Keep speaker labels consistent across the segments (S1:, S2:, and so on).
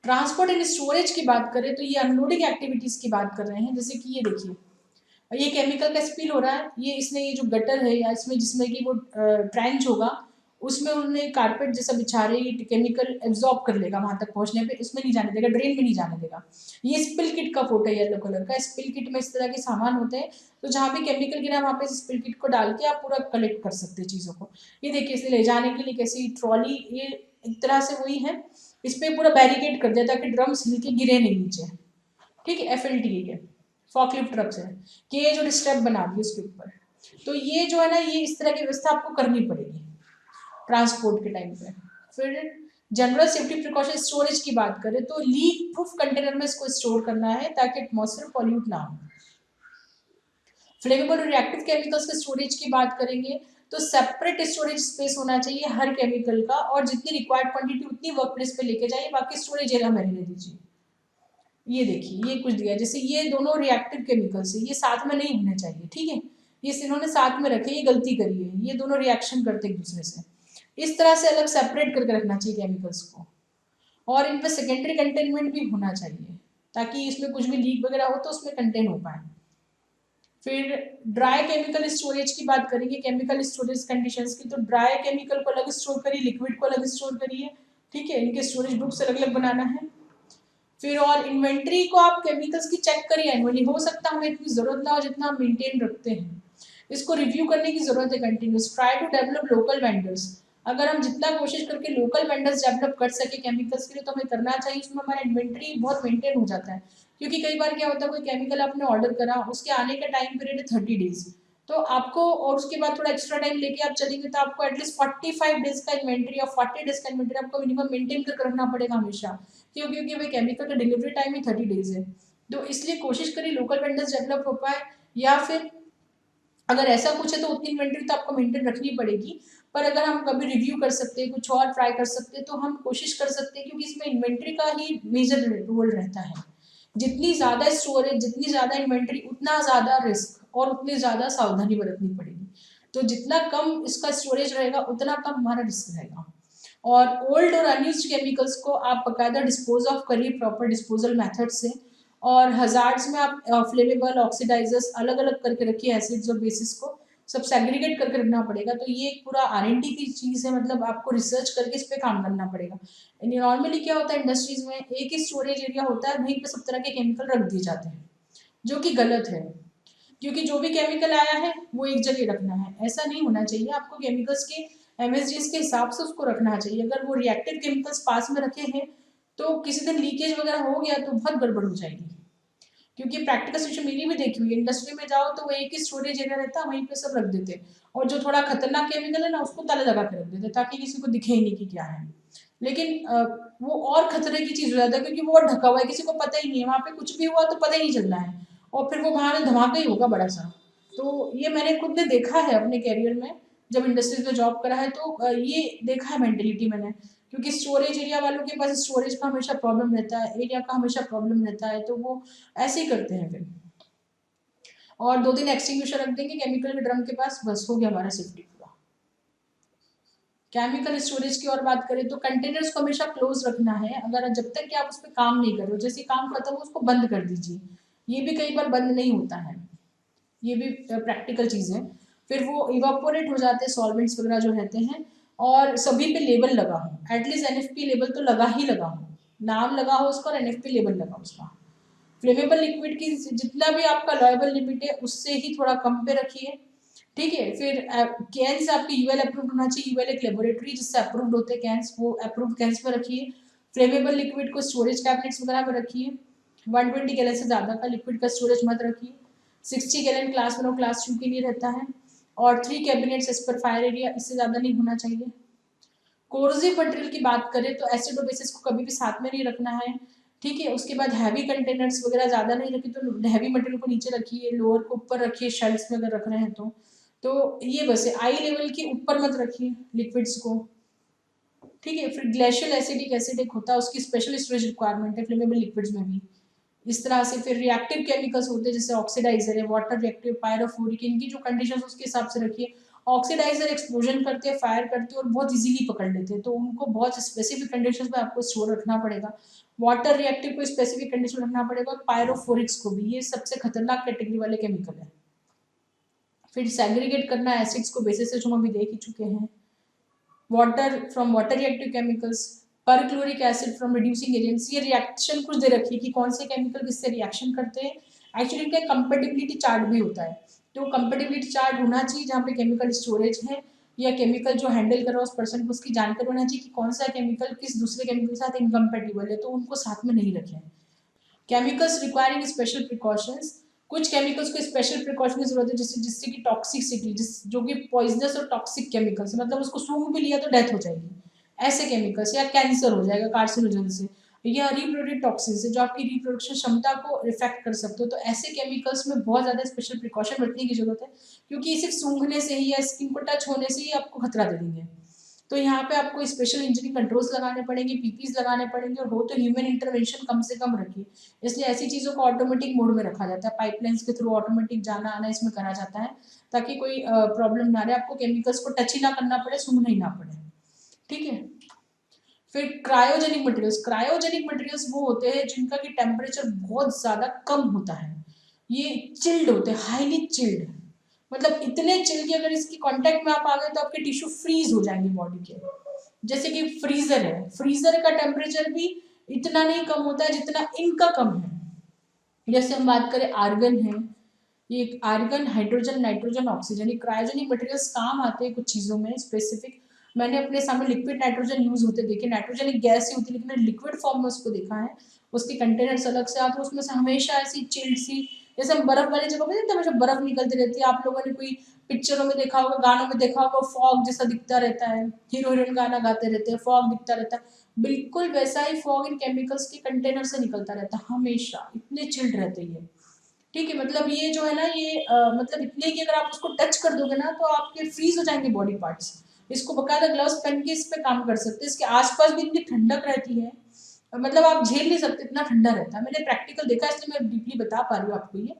S1: Transport and storage की बात करें तो ये अनलोडिंग एक्टिविटीज की बात कर रहे हैं। जैसे कि ये देखिए, ये केमिकल का स्पिल हो रहा है, ये जो गटर है या इसमें जिसमें कि वो ट्रेंच होगा, उसमें उन्होंने कारपेट जैसा बिछा रहे, ये केमिकल एब्जॉर्ब कर लेगा वहां तक पहुंचने पे, इसमें नहीं जाने देगा, ड्रेन में नहीं जाने देगा। ये स्पिल किट का फोटो है येलो कलर का। स्पिल किट में इस तरह के सामान होते हैं, तो जहाँ भी केमिकल गिरा वहां पे स्पिल किट को डाल के आप पूरा कलेक्ट कर सकते हैं चीजों को। ये देखिए, इसे ले जाने के लिए कैसी ट्रॉली, ये एक तरह से वही है, इस पे पूरा बैरिकेड कर दिया ताकि ड्रम्स हिल के गिरे नहीं नीचे। ठीक है, FLT के फॉकलिफ्ट ट्रक्स है कि ये जो स्टेप बना दी उसके ऊपर। तो ये जो है ना, ये इस तरह की व्यवस्था आपको करनी पड़ेगी ट्रांसपोर्ट के टाइम पे। फिर जनरल सेफ्टी प्रिकॉशन स्टोरेज की बात करें तो लीक प्रूफ कंटेनर में इसको स्टोर करना है ताकि एटमॉस्फेयर पॉल्यूट ना हो। फ्लेमेबल रिएक्टिव केमिकल्स के स्टोरेज की बात करेंगे तो सेपरेट स्टोरेज स्पेस होना चाहिए हर केमिकल का, और जितनी रिक्वायर्ड क्वांटिटी उतनी वर्क प्लेस पे लेके जाइए, बाकी स्टोरेज एरिया में रहने दीजिए। ये देखिए, ये कुछ दिया, जैसे ये दोनों रिएक्टिव केमिकल्स है, ये साथ में नहीं होने चाहिए। ठीक है, ये इन्होंने साथ में रखे, ये गलती करी है, ये दोनों रिएक्शन करते एक दूसरे से। इस तरह से अलग सेपरेट करके रखना चाहिए केमिकल्स को, और इन पर सेकेंडरी कंटेनमेंट भी होना चाहिए ताकि इसमें कुछ भी लीक वगैरह हो तो उसमें कंटेन हो पाए। फिर ड्राई केमिकल स्टोरेज की बात करेंगे, केमिकल स्टोरेज कंडीशंस की, तो ड्राई केमिकल को अलग स्टोर करिए, लिक्विड को अलग स्टोर करिए। ठीक है, इनके स्टोरेज बुक्स अलग अलग बनाना है। फिर और इन्वेंट्री को आप केमिकल्स की चेक करिए एनुअली, हो सकता है हमें इतनी जरूरत ना हो जितना हम मेंटेन रखते हैं, इसको रिव्यू करने की जरूरत है continuous. Try to develop local vendors, अगर हम जितना कोशिश करके लोकल वेंडर्स डेवलप कर सके केमिकल्स के लिए तो हमें करना चाहिए, उसमें हमारा इन्वेंट्री बहुत मेंटेन हो जाता है। क्योंकि कई बार क्या होता है, कोई केमिकल आपने ऑर्डर करा, उसके आने का टाइम पीरियड है 30 डेज, तो आपको, और उसके बाद थोड़ा एक्स्ट्रा टाइम लेके आप चलेंगे तो आपको एटलीस्ट 45 डेज का इन्वेंट्री या 40 डेज का इन्वेंट्री आपको मिनिमम मेंटेन कर रखना पड़ेगा हमेशा। क्यों? क्योंकि भाई केमिकल का डिलीवरी टाइम ही 30 डेज है। तो इसलिए कोशिश करिए लोकल वेंडर्स डेवलप हो पाए, या फिर अगर ऐसा कुछ है तो उतनी इन्वेंट्री तो आपको मेंटेन रखनी पड़ेगी। पर अगर हम कभी रिव्यू कर सकते हैं, कुछ और ट्राई कर सकते हैं, तो हम कोशिश कर सकते हैं, क्योंकि इसमें इन्वेंट्री का ही मेजर रोल रहता है। जितनी ज्यादा स्टोरेज, जितनी ज्यादा इन्वेंट्री, उतना ज्यादा रिस्क और उतनी ज्यादा सावधानी बरतनी पड़ेगी। तो जितना कम इसका स्टोरेज रहेगा उतना कम हमारा रिस्क रहेगा। और ओल्ड और अनयूज्ड केमिकल्स को आप बाकायदा डिस्पोज ऑफ करिए प्रॉपर डिस्पोजल मेथड से। और हजार्ड्स में आप फ्लेमेबल ऑक्सीडाइजर्स अलग अलग करके रखिए, एसिड्स और बेसिस को सब सेग्रीगेट करके रखना पड़ेगा। तो ये एक पूरा R&D की चीज़ है, मतलब आपको रिसर्च करके इस पर काम करना पड़ेगा। नॉर्मली क्या होता है इंडस्ट्रीज में, एक ही स्टोरेज एरिया होता है, वहीं पे सब तरह के केमिकल रख दिए जाते हैं, जो कि गलत है। क्योंकि जो भी केमिकल आया है वो एक जगह रखना है, ऐसा नहीं होना चाहिए। आपको केमिकल्स के MSGs के हिसाब से उसको रखना चाहिए। अगर वो रिएक्टिव केमिकल्स पास में रखे हैं तो किसी दिन लीकेज वगैरह हो गया तो बहुत गड़बड़ हो जाएगी। क्योंकि प्रैक्टिकल सिचुएशन मेरी भी देखी हुई है, इंडस्ट्री में जाओ तो वो एक ही स्टोरेज एरिया रहता है, वहीं पे सब रख देते, और जो थोड़ा खतरनाक केमिकल है ना उसको ताला लगा के रख देते ताकि किसी को दिखे ही नहीं कि क्या है। लेकिन वो और खतरे की चीज हो जाता है, क्योंकि वो ढका हुआ है, किसी को पता ही नहीं है, वहां पे कुछ भी हुआ तो पता ही नहीं चल रहा है, और फिर वो वहां धमाका ही होगा बड़ा सा। तो ये मैंने खुद ने देखा है अपने कैरियर में, जब इंडस्ट्रीज में जॉब करा है तो ये देखा है मेंटेलिटी मैंने। क्योंकि स्टोरेज एरिया वालों के पास स्टोरेज का हमेशा प्रॉब्लम रहता है, एरिया का हमेशा प्रॉब्लम रहता है, तो वो ऐसे ही करते हैं फिर। और 2-3 एक्सटिंग्विशर रख देंगे केमिकल के ड्रम के पास, बस हो गया हमारा सेफ्टी पूरा। केमिकल स्टोरेज की और बात करें तो कंटेनर्स को हमेशा क्लोज रखना है, अगर जब तक कि आप उस पर काम नहीं कर रहे हो, जैसे काम खत्म हो उसको बंद कर दीजिए। ये भी कई बार बंद नहीं होता है, ये भी प्रैक्टिकल चीज है। फिर वो इवापोरेट हो जाते हैं सॉल्वेंट्स वगैरह जो रहते हैं, और सभी पे लेबल लगा हो, एटलीस्ट NFP लेबल तो लगा ही लगा हो, नाम लगा हो उसका और NFP लेबल लगा उसका। फ्लेमेबल लिक्विड की जितना भी आपका लॉयबल लिमिट है उससे ही थोड़ा कम पे रखिए। ठीक है, फिर कैंस आपकी यूएल अप्रूव्ड होना चाहिए, यूएल एक लेबोरेटरी जिससे अप्रूव्ड होते हैं कैंस, वो अप्रूव्ड कैंस पर रखिए। फ्लेमेबल लिक्विड को स्टोरेज कैबिनेट्स वगैरह में रखिए। 120 गैलन से ज़्यादा का लिक्विड का स्टोरेज मत रखिए। 60 गैलन क्लास 1 और क्लास 2 के लिए रहता है, और 3 cabinets as per fire area, इससे ज़्यादा नहीं होना चाहिए। कोरोसिव मटेरियल की बात करें तो एसिड और बेसिस को कभी भी साथ में नहीं रखना है। ठीक है, उसके बाद हैवी कंटेनर्स वगैरह ज़्यादा नहीं रखिए, तो हैवी मटेरियल को नीचे रखिए, लोअर को ऊपर रखिए शेल्फ्स में अगर रख रहे हैं तो ये बस है, आई लेवल के ऊपर मत रखिए लिक्विड्स को। ठीक है, फिर ग्लेशियल एसिडिक एसिड एक होता है, उसकी स्पेशल स्टोरेज रिक्वायरमेंट है फ्लेमेबल लिक्विड्स में भी। इस तरह से फिर रिएक्टिव केमिकल्स होते हैं जैसे ऑक्सीडाइजर है, वाटर रिएक्टिव, पायरोफ्लोरिक, इनकी जो कंडीशन उसके हिसाब से रखिए। ऑक्सीडाइजर एक्सप्लोजन करते हैं, फायर करते हैं और बहुत इजीली पकड़ लेते हैं, तो उनको बहुत स्पेसिफिक कंडीशंस में आपको स्टोर रखना पड़ेगा। वाटर रिएक्टिव को स्पेसिफिक कंडीशन में रखना पड़ेगा, और पायरोफोरिक्स को भी, ये सबसे खतरनाक कैटेगरी वाले केमिकल है। फिर सेग्रीगेट करना एसिड्स को बेसिस से, जो हम अभी देख ही चुके हैं। Water from water reactive chemicals, perchloric acid from reducing agents, ये रिएक्शन कुछ दे रखी है कि कौन से केमिकल किससे रिएक्शन करते हैं। एक्चुअली इनका कंपेटिबिलिटी चार्ट भी होता है, तो कंपेटिबिलिटी चार्ट होना चाहिए जहाँ पे केमिकल स्टोरेज है या केमिकल जो हैंडल कर रहा है उस पर्सन को उसकी जानकारी होना चाहिए कि कौन सा केमिकल किस दूसरे केमिकल के साथ इनकम्पेटिबल है, तो उनको साथ में नहीं रखें। केमिकल्स रिक्वायरिंग स्पेशल प्रिकॉशंस, कुछ केमिकल्स को स्पेशल प्रिकॉशन की जरूरत है, जिससे कि टॉक्सिसिटी, जो कि पॉइजनस और टॉक्सिक केमिकल्स, मतलब उसको सूंघ भी लिया तो डेथ हो जाएगी, ऐसे केमिकल्स, या कैंसर हो जाएगा कार्सिनोजन से, या रिप्रोडक्टिव टॉक्सिन से जो आपकी रिप्रोडक्शन क्षमता को इफेक्ट कर सकते हो, तो ऐसे केमिकल्स में बहुत ज़्यादा स्पेशल प्रिकॉशन बरतने की जरूरत है, क्योंकि सिर्फ सूंघने से ही या स्किन को टच होने से ही आपको खतरा दे देंगे। तो यहाँ पे आपको स्पेशल इंजीनियरिंग कंट्रोल्स लगाने पड़ेंगे, पीपीज लगाने पड़ेंगे, और हो तो ह्यूमन इंटरवेंशन कम से कम रखिए। इसलिए ऐसी चीज़ों को ऑटोमेटिक मोड में रखा जाता है, पाइपलाइंस के थ्रू ऑटोमेटिक जाना आना इसमें करा जाता है, ताकि कोई प्रॉब्लम ना रहे, आपको केमिकल्स को टच ही ना करना पड़े, सूंघना ही ना पड़े। ठीक है। फिर क्रायोजेनिक मटेरियल्स, क्रायोजेनिक मटेरियल्स वो होते हैं जिनका कि टेम्परेचर बहुत ज़्यादा कम होता है, ये चिल्ड होते हैं, हाईली चिल्ड, मतलब इतने चिल कि अगर इसकी कांटेक्ट में आप आ गए तो आपके टिश्यू फ्रीज हो जाएंगे बॉडी के। जैसे कि फ्रीजर है, फ्रीजर का टेम्परेचर भी इतना नहीं कम होता है जितना इनका कम है। जैसे हम बात करें आर्गन है, ये आर्गन, हाइड्रोजन, नाइट्रोजन, ऑक्सीजन, ये क्रायोजेनिक मटेरियल्स काम आते हैं कुछ चीज़ों में स्पेसिफिक। मैंने अपने सामने लिक्विड नाइट्रोजन यूज होते देखे, नाइट्रोजन एक गैस ही होती है लेकिन लिक्विड फॉर्म में उसको देखा है, उसके कंटेनर्स अलग से आते हैं, उसमें से हमेशा ऐसी चिल्ड सी, जैसे हम बर्फ वाली जगह पे हमेशा बर्फ निकलती रहती है, आप लोगों ने कोई पिक्चरों में देखा होगा, गानों में देखा होगा, फॉग जैसा दिखता रहता है, हीरो हीरोइन गाना गाते रहते हैं, फॉग दिखता रहता है, बिल्कुल वैसा ही फॉग इन केमिकल्स के कंटेनर से निकलता रहता है हमेशा, इतने चिल्ड रहते हैं। ठीक है, मतलब ये जो है ना, ये मतलब इतने कि अगर आप उसको टच कर दोगे ना तो आपके फ्रीज हो जाएंगे बॉडी पार्ट्स। इसको बकायदा ग्लव्स पहन के इस पे काम कर सकते हैं, इसके आसपास भी इतनी ठंडक रहती है, मतलब आप झेल नहीं सकते, इतना ठंडा रहता है, मैंने प्रैक्टिकल देखा इसलिए मैं डीपली बता पा रही हूँ आपको ये।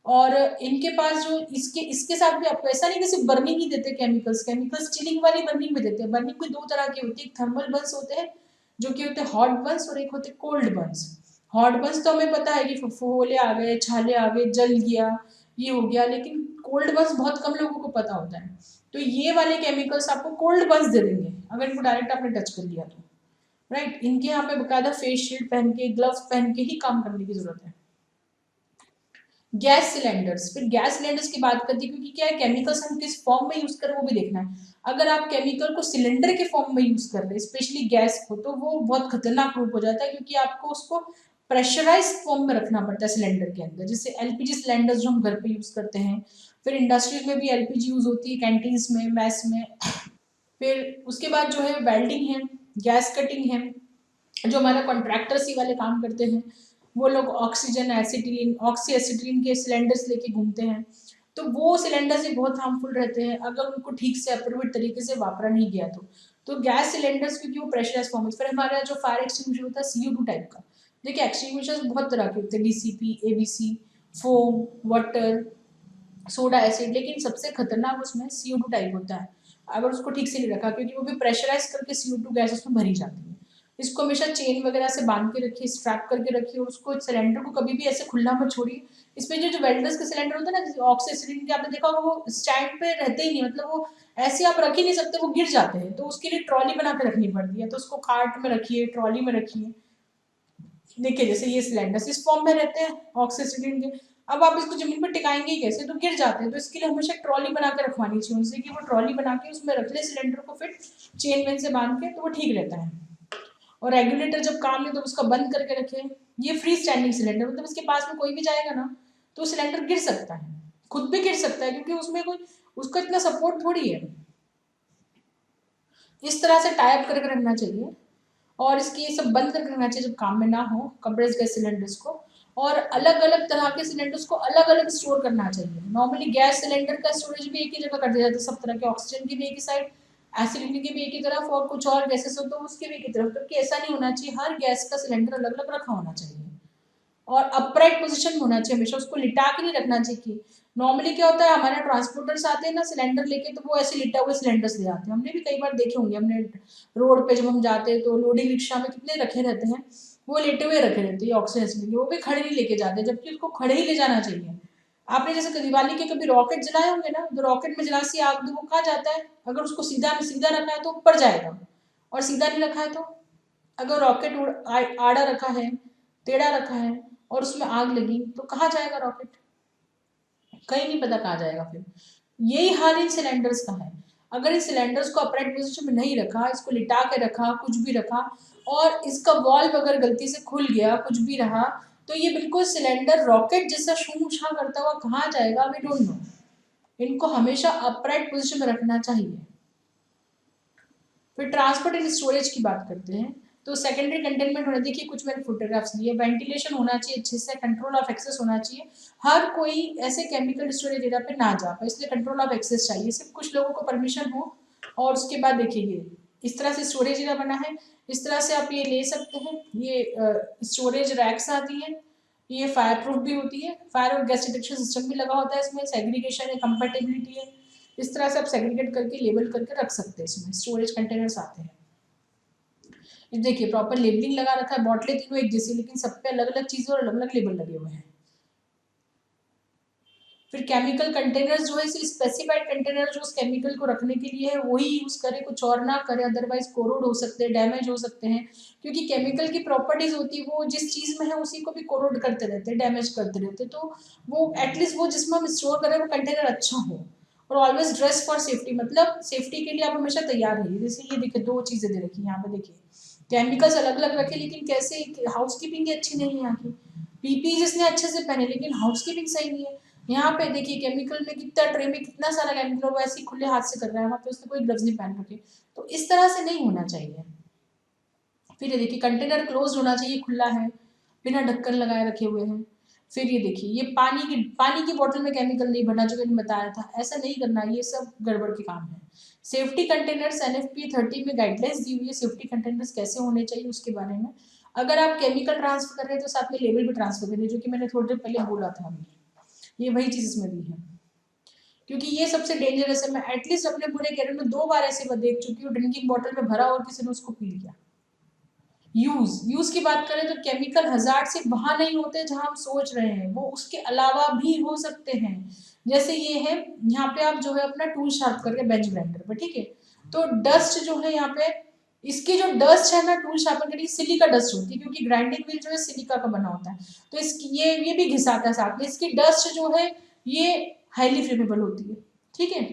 S1: और इनके पास जो इसके इसके साथ भी आपको ऐसा नहीं कि सिर्फ बर्निंग ही देते केमिकल्स, केमिकल्स चिलिंग वाली बर्निंग भी देते हैं। बर्निंग कोई दो तरह की होती है, थर्मल बर्न्स होते हैं जो कि होते हैं हॉट बर्न्स, और एक होते हैं कोल्ड बर्न्स। हॉट बर्न्स तो हमें पता है कि फफोले आ गए, छाले आ गए, जल गया, ये हो गया, लेकिन कोल्ड बर्न्स बहुत कम लोगों को पता होता है। तो ये वाले केमिकल्स आपको कोल्ड बर्न्स दे देंगे अगर इनको डायरेक्ट आपने टच कर लिया तो, राइट। इनके यहाँ पे बकायदा फेस शील्ड पहन के, ग्लव्स पहन के ही काम करने की जरूरत है। गैस सिलेंडर्स, फिर गैस सिलेंडर्स की बात करती है, क्योंकि क्या है, केमिकल्स हम किस फॉर्म में यूज करें वो भी देखना है। अगर आप केमिकल को सिलेंडर के फॉर्म में यूज कर रहे हैं, स्पेशली गैस को, तो वो बहुत खतरनाक रूप हो जाता है, क्योंकि आपको उसको प्रेशराइज फॉर्म में रखना पड़ता है सिलेंडर के अंदर, जैसे एलपीजी सिलेंडर्स जो हम घर पे यूज करते हैं, फिर इंडस्ट्रीज में भी एलपीजी यूज होती है, कैंटीन्स में, मैस में। फिर उसके बाद जो है वेल्डिंग है, गैस कटिंग है, जो हमारा कॉन्ट्रैक्टर सी वाले काम करते हैं, वो लोग ऑक्सीजन एसिटिलीन, ऑक्सी एसिटिलीन के सिलेंडर्स लेके घूमते हैं, तो वो सिलेंडर्स भी बहुत हार्मफुल रहते हैं अगर उनको ठीक से अप्रूव्ड तरीके से वापरा नहीं गया तो गैस सिलेंडर्स, क्योंकि वो प्रेशराइज फॉर्म है। फिर हमारा जो फायर एक्सटिंग्विशर होता है CO2 टाइप का, देखिए एक्सटिंग्विशर्स बहुत तरह के होते हैं, DCP, ABC, foam, water, soda acid, लेकिन सबसे खतरनाक उसमें CO2 टाइप होता है अगर उसको ठीक से नहीं रखा, क्योंकि वो भी प्रेशराइज करके CO2 गैस उसमें भरी जाती है। इसको हमेशा चेन वगैरह से बांध के रखिए, स्ट्रैप करके रखिए, और उसको सिलेंडर को कभी भी ऐसे खुला मत छोड़िए। इसमें जो वेल्डर्स के सिलेंडर होते हैं ना ऑक्सीजन के, आपने देखा होगा वो स्टैंड पे रहते ही नहीं, मतलब वो ऐसे आप रख ही नहीं सकते, वो गिर जाते हैं, तो उसके लिए ट्रॉली बना के रखनी पड़ती है, तो उसको कार्ट में रखिए, ट्रॉली में रखिए। देखिए जैसे ये सिलेंडर्स इस फॉर्म में रहते हैं ऑक्सीजन के, अब आप इसको जमीन पर टिकाएंगे कैसे, तो गिर जाते हैं, तो इसके लिए हमेशा ट्रॉली बना के रखवानी चाहिए उनसे, कि वो ट्रॉली बना के उसमें रख ले सिलेंडर को, फिर चेन वेन से बांध के, तो वो ठीक रहता है। और रेगुलेटर जब काम है तो उसका बंद करके रखें। ये फ्री स्टैंडिंग सिलेंडर, मतलब इसके पास में कोई भी जाएगा ना तो सिलेंडर गिर सकता है, खुद भी गिर सकता है, क्योंकि उसमें कोई उसका इतना सपोर्ट थोड़ी है। इस तरह से टाइप करके रखना चाहिए, और इसकी ये सब बंद करके रखना चाहिए जब काम में ना हो कंप्रेस्ड गैस सिलेंडर्स को। और अलग अलग तरह के सिलेंडर्स को अलग अलग स्टोर करना चाहिए। नॉर्मली गैस सिलेंडर का स्टोरेज भी एक ही जगह कर दिया जाता है, सब तरह के ऑक्सीजन की भी एक ही साइड, एसिडिटी की भी एक ही तरफ, और कुछ और गैसेस हो तो उसके भी एक ही तरफ, क्योंकि ऐसा नहीं होना चाहिए, हर गैस का सिलेंडर अलग अलग रखा होना चाहिए, और अपराइट पोजीशन में होना चाहिए हमेशा, उसको लिटा के नहीं रखना चाहिए कि नॉर्मली क्या होता है, हमारे ट्रांसपोर्टर्स आते हैं ना सिलेंडर लेके, तो वो ऐसे लिटा हुए सिलेंडर्स ले आते हैं। हमने भी कई बार देखे होंगे, हमने रोड पे जब हम जाते हैं तो लोडिंग रिक्शा में कितने रखे रहते हैं, वो लेटे हुए रखे रहते हैं ऑक्सीजन के लिए, वो भी खड़े नहीं लेके जाते, जबकि उसको खड़े ही ले जाना चाहिए। आपने जैसे दिवाली के कभी रॉकेट जलाए होंगे ना, तो रॉकेट में जला सी आग, वो कहाँ जाता है, अगर उसको सीधा सीधा रखा है तो ऊपर जाएगा, और सीधा नहीं रखा है तो, अगर रॉकेट आड़ा रखा है, टेढ़ा रखा है, और उसमें आग लगी तो कहाँ जाएगा रॉकेट, कहीं नहीं पता कहाँ जाएगा। फिर यही हाल इन सिलेंडर्स का है। अगर इस सिलेंडर्स को अपराइट पोजीशन में नहीं रखा, इसको लिटा के रखा, कुछ भी रखा, और इसका वॉल्व अगर गलती से खुल गया, कुछ भी रहा, तो ये बिल्कुल सिलेंडर रॉकेट जैसा शू छा करता हुआ कहाँ जाएगा, वी डोंट नो। इनको हमेशा अपराइट पोजीशन में रखना चाहिए। फिर ट्रांसपोर्ट एंड स्टोरेज की बात करते हैं, तो सेकेंडरी कंटेनमेंट होना, देखिए कुछ मैंने फोटोग्राफ्स लिए, वेंटिलेशन होना चाहिए अच्छे से, कंट्रोल ऑफ एक्सेस होना चाहिए, हर कोई ऐसे केमिकल स्टोरेज एरिया पे ना जा पाए, इसलिए कंट्रोल ऑफ एक्सेस चाहिए, सिर्फ कुछ लोगों को परमिशन हो। और उसके बाद देखिए इस तरह से स्टोरेज एरिया बना है, इस तरह से आप ये ले सकते हैं, ये स्टोरेज रैक्स आती है, ये फायर प्रूफ भी होती है, फायर और गैस डिटेक्शन सिस्टम भी लगा होता है इसमें, सेग्रीगेशन है, कंपेटेबिलिटी है, इस तरह से आप सेग्रीगेट करके लेबल करके रख सकते हैं, इसमें स्टोरेज कंटेनर्स आते हैं। ये देखिए प्रॉपर लेबलिंग लगा रखा है, बॉटलें तीनों एक जैसी, लेकिन सब पे अलग अलग चीजें और अलग अलग लेबल लगे हुए हैं। फिर केमिकल कंटेनर्स जो है, स्पेसिफाइड कंटेनर जो उस केमिकल को रखने के लिए है वही यूज करे, कुछ और ना करे, अदरवाइज कोरोड हो सकते हैं, डैमेज हो सकते हैं, क्योंकि केमिकल की प्रॉपर्टीज होती है वो जिस चीज में है उसी को भी कोरोड करते रहते हैं, डैमेज करते रहते हैं, तो वो एटलीस्ट वो जिसमें हम स्टोर करें वो कंटेनर अच्छा हो। और ऑलवेज ड्रेस फॉर सेफ्टी, मतलब सेफ्टी के लिए आप हमेशा तैयार रहिए। जैसे ये देखिए दो चीजें दे रखी है यहाँ पे, देखिए केमिकल्स अलग अलग रखे, लेकिन कैसे, हाउसकीपिंग ही अच्छी नहीं है यहाँ की, पीपी जिसने अच्छे से पहने लेकिन हाउसकीपिंग सही नहीं है। यहाँ पे देखिए केमिकल में कितना, ट्रे में कितना सारा केमिकल, वो ऐसे खुले हाथ से कर रहा है, वहाँ पे उसने कोई ग्लव्स नहीं पहन रखे, तो इस तरह से नहीं होना चाहिए। फिर ये देखिए कंटेनर क्लोज होना चाहिए, खुला है, बिना ढक्कन लगाए रखे हुए हैं। फिर ये देखिए ये पानी की बोतल में केमिकल नहीं भरना, जो मैंने बताया था, ऐसा नहीं करना, ये सब गड़बड़ के काम है। सेफ्टी कंटेनर्स NFPA 30 में गाइडलाइंस दी हुई है सेफ्टी कंटेनर्स कैसे होने चाहिए उसके बारे में। अगर आप केमिकल ट्रांसफर कर रहे हैं तो साथ में लेबल भी ट्रांसफर करिए, जो कि मैंने थोड़ी देर पहले बोला था अभी, ये वही चीज इसमें दी है, क्योंकि ये सबसे डेंजरस है। मैं एटलीस्ट अपने पूरे कैरियर में 2 बार ऐसे देख चुकी हूँ, ड्रिंकिंग बॉटल में भरा और किसी ने उसको पी लिया। यूज की बात करें तो केमिकल हजार्ड सिर्फ वहां नहीं होते जहां हम सोच रहे हैं, वो उसके अलावा भी हो सकते हैं। जैसे ये है, यहाँ पे आप जो है अपना टूल शार्प करके बेंच ग्राइंडर पे, ठीक है, तो डस्ट जो है यहाँ पे, इसकी जो डस्ट है ना टूल शार्पर के लिए सिलिका डस्ट होती है, क्योंकि ग्राइंडिंग व्हील जो है सिलिका का बना होता है, तो इसकी ये भी घिसाता है साथ में, इसकी डस्ट जो है ये हाईली फ्लेमेबल होती है, ठीक है।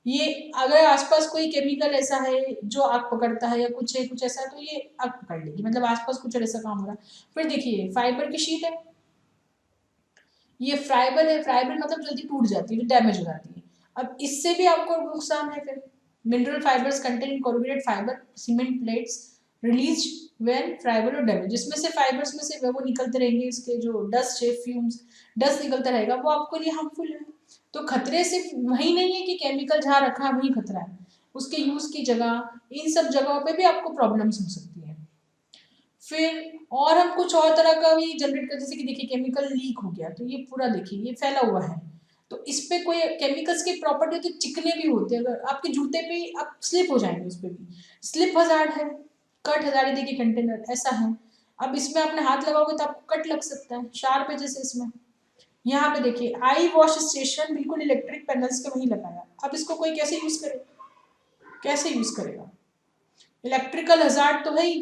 S1: ये अगर आसपास कोई केमिकल ऐसा है जो आग पकड़ता है या कुछ है, कुछ ऐसा है, तो ये आग पकड़ लेगी, मतलब आसपास कुछ ऐसा काम हो रहा है। फिर देखिए फाइबर की शीट है, ये फ्राइबल है, फ्राइबल मतलब जल्दी टूट जाती है, डैमेज हो जाती है। अब इससे भी आपको नुकसान है। फिर mineral fibres contain corrugated fibre cement plates release when friable और डैमेज, जिसमें से फाइबर्स में से वो निकलते रहेंगे, इसके जो डस्ट है, फ्यूम्स, डस्ट निकलता रहेगा, वो आपके लिए हार्मफुल है। तो खतरे सिर्फ वही नहीं है कि केमिकल जहाँ रखा है वही खतरा है, उसके यूज की जगह, इन सब जगहों पे भी आपको प्रॉब्लम्स हो सकती है। फिर और हम कुछ और तरह का भी जनरेट कर, जैसे कि देखिए केमिकल लीक हो गया, तो ये पूरा देखिए ये फैला हुआ है, तो इस पे कोई केमिकल्स की प्रॉपर्टी होती है, चिकने भी होते हैं, अगर आपके जूते पे आप स्लिप हो जाएंगे, उस पर भी स्लिप हजार्ड है, कट हजार्ड, देखिए कंटेनर ऐसा है, अब इसमें आपने हाथ लगाओगे तो आपको कट लग सकता है, शार्प है जैसे इसमें। यहाँ पे देखिए आई वॉश स्टेशन बिल्कुल इलेक्ट्रिक पैनल्स के वहीं लगाया, अब इसको कोई कैसे यूज करे, कैसे यूज करेगा, इलेक्ट्रिकल हजार्ड तो है ही,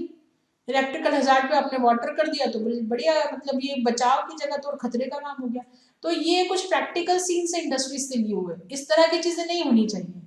S1: इलेक्ट्रिकल हजार्ड पे आपने वाटर कर दिया तो बढ़िया, मतलब ये बचाव की जगह तो और खतरे का काम हो गया। तो ये कुछ प्रैक्टिकल सीन से इंडस्ट्री से लिए हुए, इस तरह की चीजें नहीं होनी चाहिए।